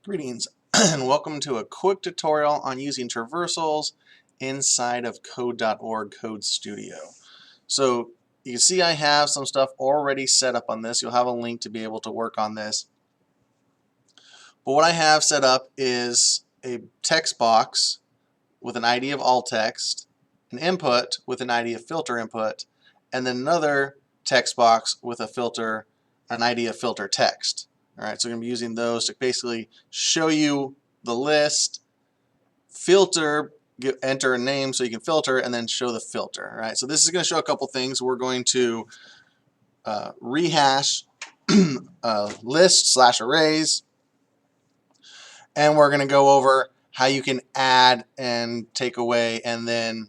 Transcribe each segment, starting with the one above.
Greetings and welcome to a quick tutorial on using traversals inside of code.org Code Studio. So you can see I have some stuff already set up on this. You'll have a link to be able to work on this. But what I have set up is a text box with an ID of alt text, an input with an ID of filter input, and then another text box with a filter, an ID of filter text. All right, so we're going to be using those to basically show you the list, filter, enter a name so you can filter, and then show the filter. All right, so this is going to show a couple things. We're going to rehash list/arrays, and we're going to go over how you can add and take away and then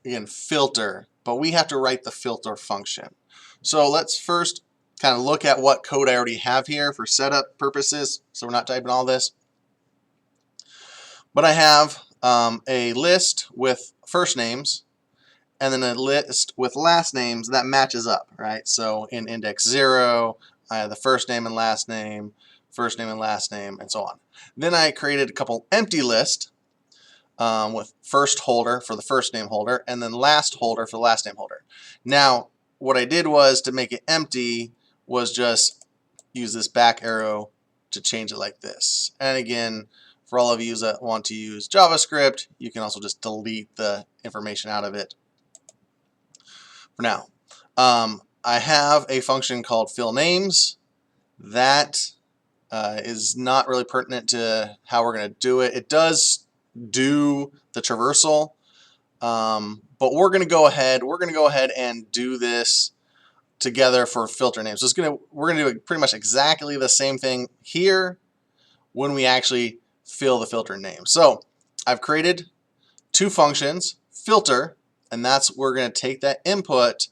again filter, but we have to write the filter function. So let's first kind of look at what code I already have here for setup purposes, so we're not typing all this. But I have a list with first names and then a list with last names that matches up, right? So in index 0, I have the first name and last name, and so on. Then I created a couple empty lists with first holder for the first name holder and then last holder for the last name holder. Now, what I did was to make it empty was just use this back arrow to change it like this. And again, for all of you that want to use JavaScript, you can also just delete the information out of it for now. I have a function called fill names that is not really pertinent to how we're going to do it. It does do the traversal, but we're going to go ahead and do this together for filter names. So we're going to do pretty much exactly the same thing here when we actually fill the filter name. So I've created two functions, filter, and we're going to take that input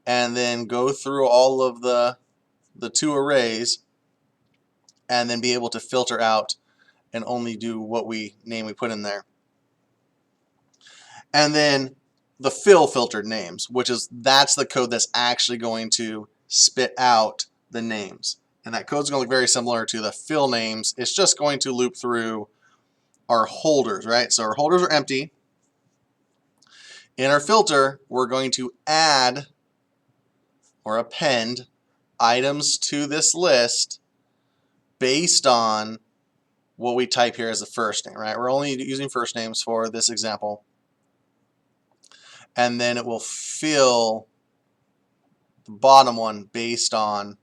and then go through all of the two arrays and then be able to filter out and only do what name we put in there. And then the fill filtered names, that's the code that's actually going to spit out the names. And that code's going to look very similar to the fill names. It's just going to loop through our holders, right? So our holders are empty. In our filter, we're going to add or append items to this list based on what we type here as the first name, right? We're only using first names for this example. And then it will fill the bottom one based on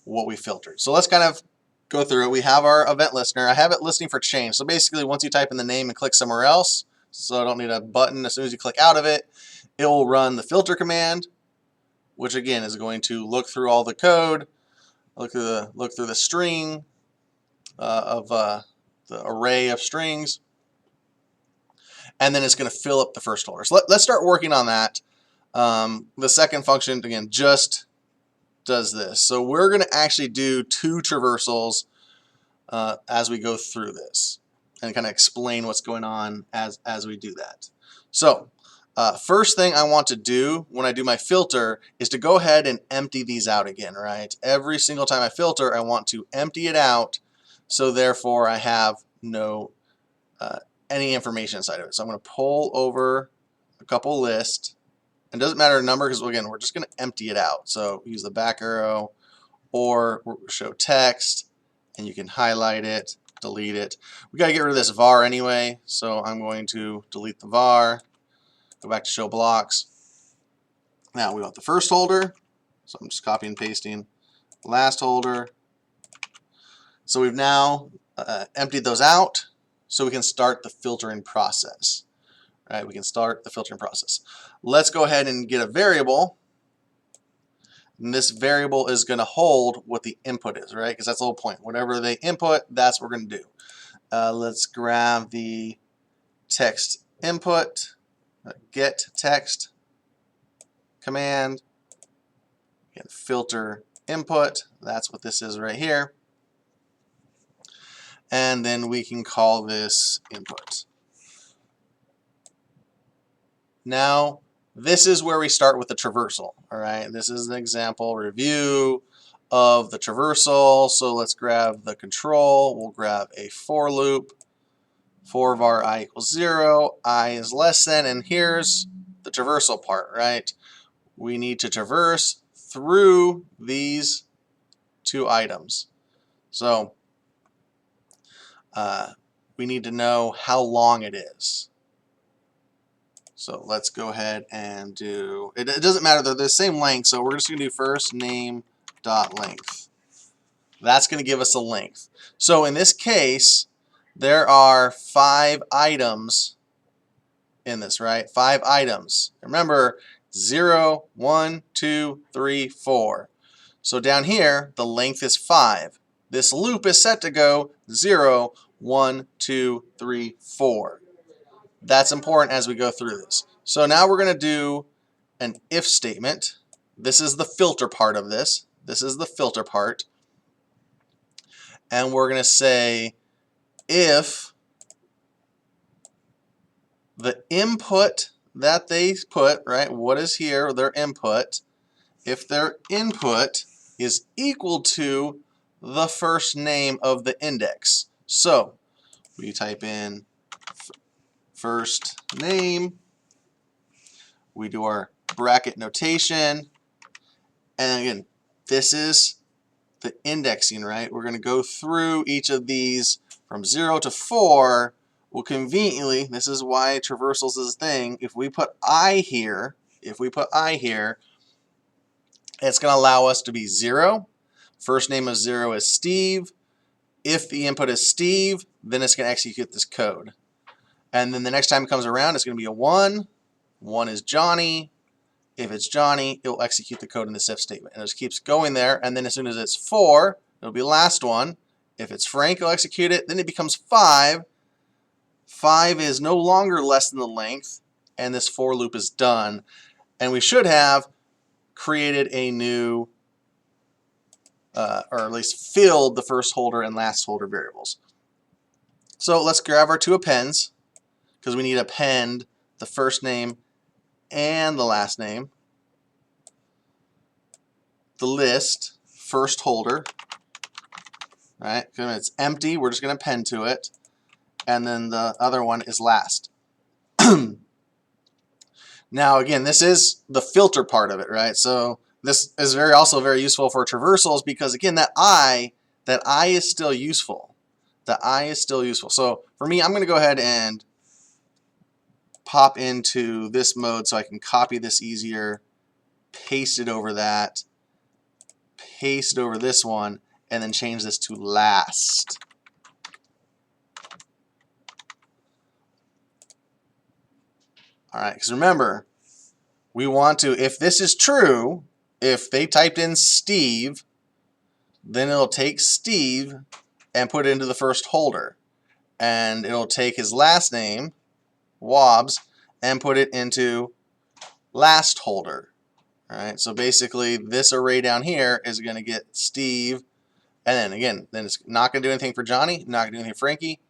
what we filtered. So let's kind of go through it. We have our event listener. I have it listening for change. So basically, once you type in the name and click somewhere else, so I don't need a button, as soon as you click out of it, it will run the filter command, which again is going to look through all the code, look through the string of the array of strings, and then it's going to fill up the first holder. So let's start working on that. The second function, again, just does this. So we're going to actually do two traversals as we go through this and kind of explain what's going on as we do that. So first thing I want to do when I do my filter is to go ahead and empty these out again, right? Every single time I filter, I want to empty it out, so therefore I have no any information inside of it. So I'm going to pull over a couple lists. It doesn't matter the number because, again, we're just going to empty it out. So use the back arrow or show text, and you can highlight it, delete it. We got to get rid of this var anyway, so I'm going to delete the var, go back to show blocks. Now we want the first holder, so I'm just copying and pasting last holder. So we've now emptied those out, so we can start the filtering process. Right, we can start the filtering process. Let's go ahead and get a variable. And this variable is going to hold what the input is, right? Because that's the whole point. Whatever they input, that's what we're going to do. Let's grab the text input, get text command, get filter input. That's what this is right here. And then we can call this input. Now, this is where we start with the traversal. All right, this is an example review of the traversal. So let's grab the control. We'll grab a for loop. For var I equals 0, I is less than, and here's the traversal part, right? We need to traverse through these two items. So we need to know how long it is. So let's go ahead and do, it doesn't matter, they're the same length, so we're just going to do first name dot length. That's going to give us a length. So in this case, there are 5 items in this, right? 5 items. Remember, 0, 1, 2, 3, 4. So down here, the length is 5. This loop is set to go 0, 1, 2, 3, 4. That's important as we go through this. So now we're going to do an if statement. This is the filter part of this. This is the filter part. And we're going to say if the input that they put, right, what is here, their input, if their input is equal to the first name of the index. So we type in first name, we do our bracket notation, and again, this is the indexing, right? We're going to go through each of these from 0 to 4. Well, conveniently, this is why traversals is a thing. If we put I here, it's going to allow us to be 0. First name of 0 is Steve. If the input is Steve, then it's going to execute this code. And then the next time it comes around, it's going to be a 1. 1 is Johnny. If it's Johnny, it will execute the code in this if statement. And it just keeps going there. And then as soon as it's 4, it'll be the last one. If it's Frank, it'll execute it. Then it becomes 5. 5 is no longer less than the length. And this for loop is done. And we should have created a new, or at least filled the first holder and last holder variables. So let's grab our 2 appends, because we need to append the first name and the last name. The list, first holder, right? When it's empty, we're just going to append to it. And then the other one is last. Now, again, this is the filter part of it, right? So this is also very useful for traversals because, again, that I is still useful. The I is still useful. So for me, I'm going to go ahead and pop into this mode so I can copy this easier, paste it over that, paste it over this one, and then change this to last. All right, because remember, we want to, if this is true, if they typed in Steve, then it'll take Steve and put it into the first holder. And it'll take his last name, Wobbs, and put it into last holder. All right, so basically this array down here is going to get Steve, and then again, then it's not going to do anything for Johnny, not going to do anything for Frankie,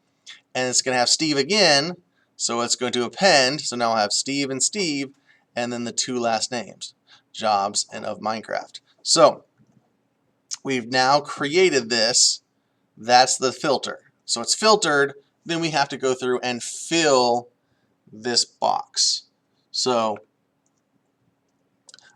and it's going to have Steve again, so it's going to append, so now I'll have Steve, and then the 2 last names, Jobs and of Minecraft. So we've now created this, that's the filter. So it's filtered, then we have to go through and fill this box. So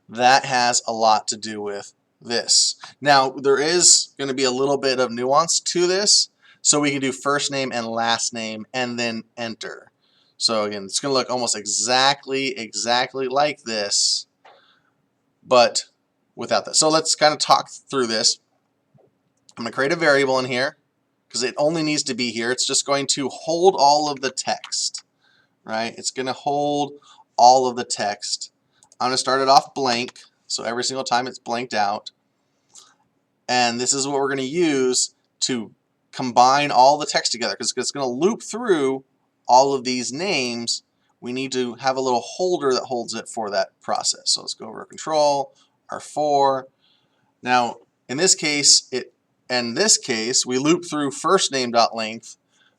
that has a lot to do with this. Now, there is going to be a little bit of nuance to this. So we can do first name and last name and then enter. So again, it's going to look almost exactly like this, but without this. So let's kind of talk through this. I'm going to create a variable in here because it only needs to be here. It's just going to hold all of the text, right? It's going to hold all of the text. I'm going to start it off blank, so every single time it's blanked out. And this is what we're going to use to combine all the text together, because it's going to loop through all of these names. We need to have a little holder that holds it for that process. So let's go over our control, our for. Now, in this case, we loop through first name.length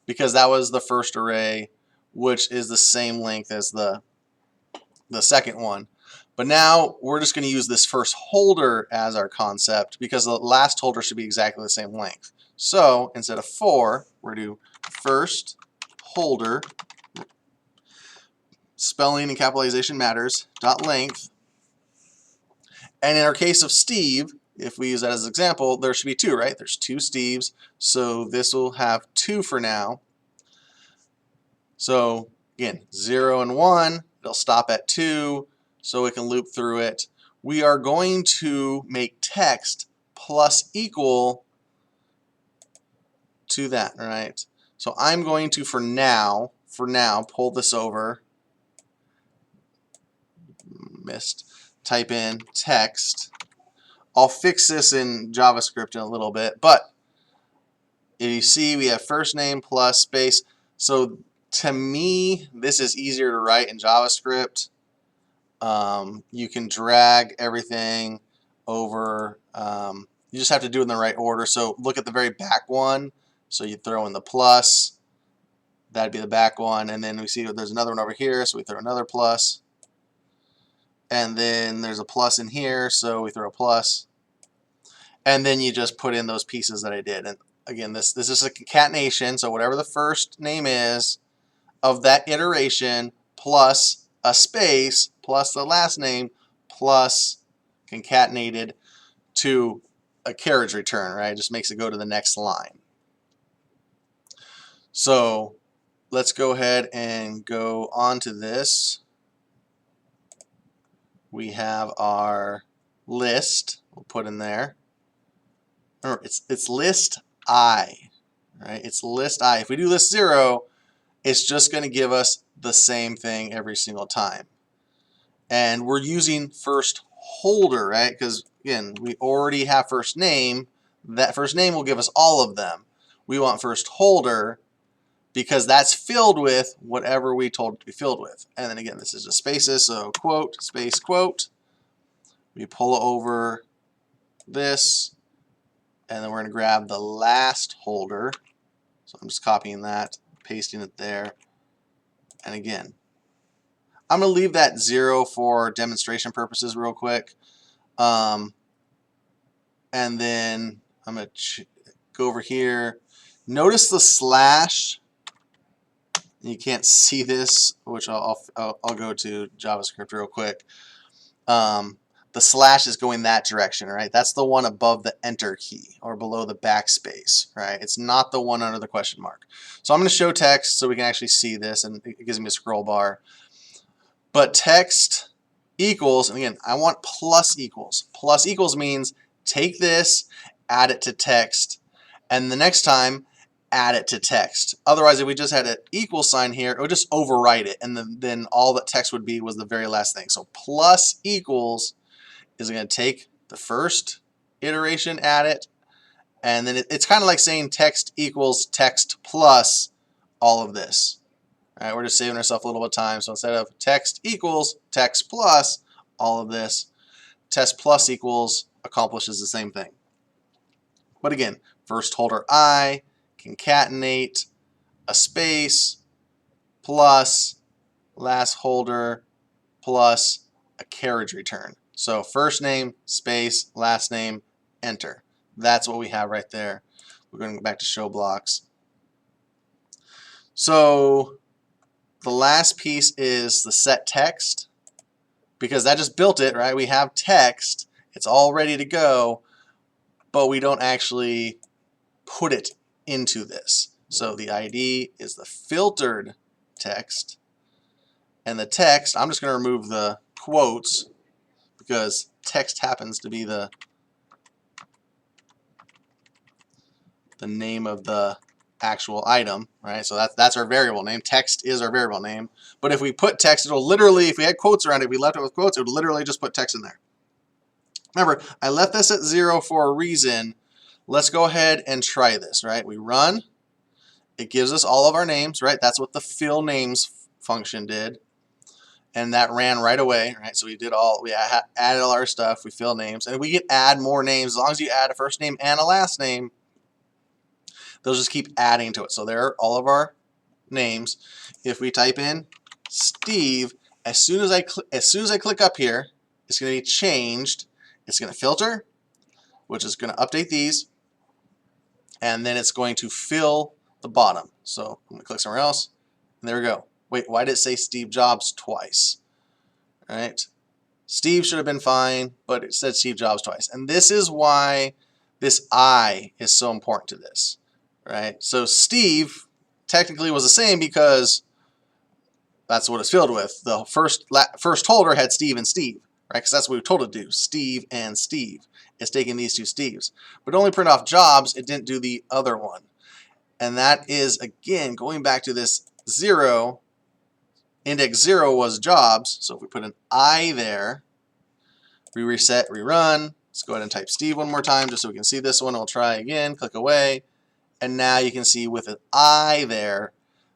because that was the first array, which is the same length as the second one. But now we're just going to use this first holder as our concept because the last holder should be exactly the same length. So instead of for, we're going to do first holder, spelling and capitalization matters, dot length. And in our case of Steve, if we use that as an example, there should be 2, right? There's 2 Steves, so this will have 2 for now. So again, 0 and 1, it'll stop at 2, so we can loop through it. We are going to make text plus equal to that, right? So I'm going to, for now, pull this over, type in text. I'll fix this in JavaScript in a little bit, but if you see, we have first name plus space. So to me, this is easier to write in JavaScript. You can drag everything over. You just have to do it in the right order. So look at the very back one. So you throw in the plus. That'd be the back one. And then we see there's another one over here. So we throw another plus. And then there's a plus in here. So we throw a plus. And then you just put in those pieces that I did. And again, this is a concatenation. So whatever the first name is of that iteration plus a space plus the last name plus concatenated to a carriage return, right? It just makes it go to the next line. So let's go ahead and go on to this. We have our list. We'll put in there. Remember, it's list I, right? It's list I. If we do list 0, it's just going to give us the same thing every single time. And we're using first holder, right? Because again, we already have first name. That first name will give us all of them. We want first holder because that's filled with whatever we told it to be filled with. And then again, this is just spaces, so quote, space, quote. We pull over this, and then we're going to grab the last holder. So I'm just copying that, pasting it there. And again, I'm going to leave that 0 for demonstration purposes real quick. And then I'm going to go over here. Notice the slash. You can't see this, which I'll go to JavaScript real quick. The slash is going that direction, right? That's the one above the enter key or below the backspace, right? It's not the one under the question mark. So I'm going to show text so we can actually see this, and it gives me a scroll bar. But text equals, and again, I want plus equals. Plus equals means take this, add it to text, and the next time add it to text. Otherwise, if we just had an equal sign here, it would just overwrite it, and then all that text would be was the very last thing. So plus equals is going to take the first iteration, add it, and then it's kind of like saying text equals text plus all of this. All right, we're just saving ourselves a little bit of time. So instead of text equals text plus all of this, text plus equals accomplishes the same thing. But again, first holder I, concatenate, a space, plus, last holder, plus a carriage return. So first name, space, last name, enter. That's what we have right there. We're going to go back to show blocks. So the last piece is the set text, because that just built it, right? We have text. It's all ready to go, but we don't actually put it into this. So the ID is the filtered text, and the text, I'm just going to remove the quotes because text happens to be the name of the actual item, right? So that's our variable name. Text is our variable name. But if we put text, it'll literally, if we had quotes around it, if we left it with quotes, it would literally just put text in there. Remember, I left this at 0 for a reason. Let's go ahead and try this, right? We run. It gives us all of our names, right? That's what the fill names function did. And that ran right away, right? So we added all our stuff, we fill names, and we can add more names. As long as you add a first name and a last name, they'll just keep adding to it. So there are all of our names. If we type in Steve, as soon as I click up here, is going to be changed. It's going to filter, which is going to update these, and then it's going to fill the bottom. So I'm going to click somewhere else, and there we go. Wait, why did it say Steve Jobs twice? All right. Steve should have been fine, but it said Steve Jobs twice. And this is why this I is so important to this, right? So Steve technically was the same because that's what it's filled with. The first holder had Steve and Steve, right? Because that's what we told it to do, Steve and Steve. It's taking these two Steves. But it only printed off Jobs, it didn't do the other one. And that is, again, going back to this 0, index 0 was Jobs. So if we put an I there, we reset, rerun. Let's go ahead and type Steve one more time just so we can see this one. We'll try again, click away. And now you can see with an I there,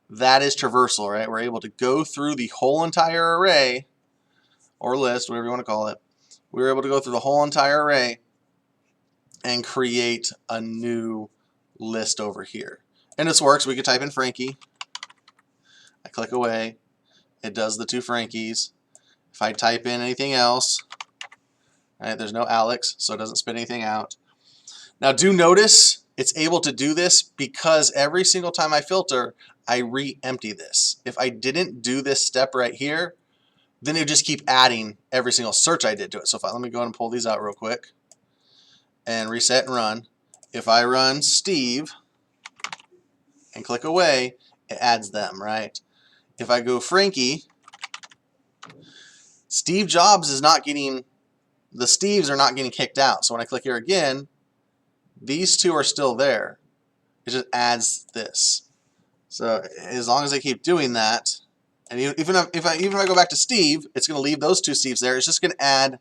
that is traversal, right? We're able to go through the whole entire array, or list, whatever you want to call it. We were able to go through the whole entire array and create a new list over here. And this works. We could type in Frankie. I click away. It does the two Frankies. If I type in anything else, right, there's no Alex, so it doesn't spit anything out. Now do notice it's able to do this because every single time I filter, I re-empty this. If I didn't do this step right here, then it would just keep adding every single search I did to it. So let me go ahead and pull these out real quick and reset and run. If I run Steve and click away, it adds them, right? If I go Frankie, Steve Jobs is not getting, the Steves are not getting kicked out. So when I click here again, these two are still there. It just adds this. So as long as I keep doing that, and even if I go back to Steve, it's going to leave those two Steves there. It's just going to add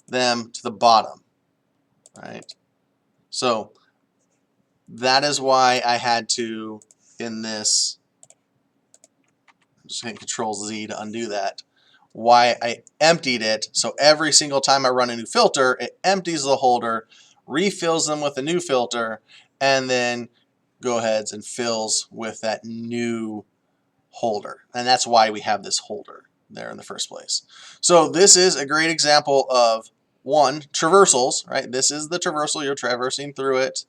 them to the bottom, right? So that is why I had to, in this, I'm just hitting Control Z to undo that, why I emptied it. So every single time I run a new filter, it empties the holder, refills them with a new filter, and then go ahead and fills with that new holder. And that's why we have this holder there in the first place. So this is a great example of, one, traversals, right? This is the traversal. You're traversing through it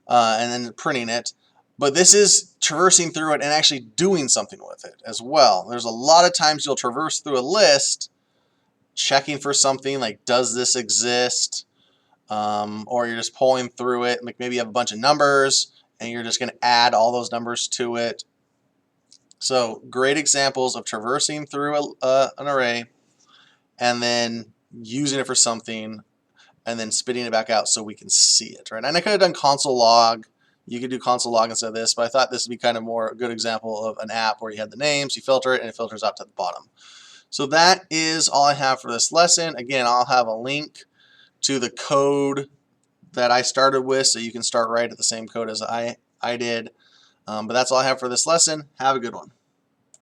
and then printing it. But this is traversing through it and actually doing something with it as well. There's a lot of times you'll traverse through a list checking for something like, does this exist? Or you're just pulling through it. Like maybe you have a bunch of numbers and you're just going to add all those numbers to it. So great examples of traversing through an array and then using it for something and then spitting it back out so we can see it, right? And I could have done console log. You could do console log instead of this, but I thought this would be kind of more a good example of an app where you had the names, you filter it, and it filters out to the bottom. So that is all I have for this lesson. Again, I'll have a link to the code that I started with so you can start right at the same code as I did. But that's all I have for this lesson. Have a good one.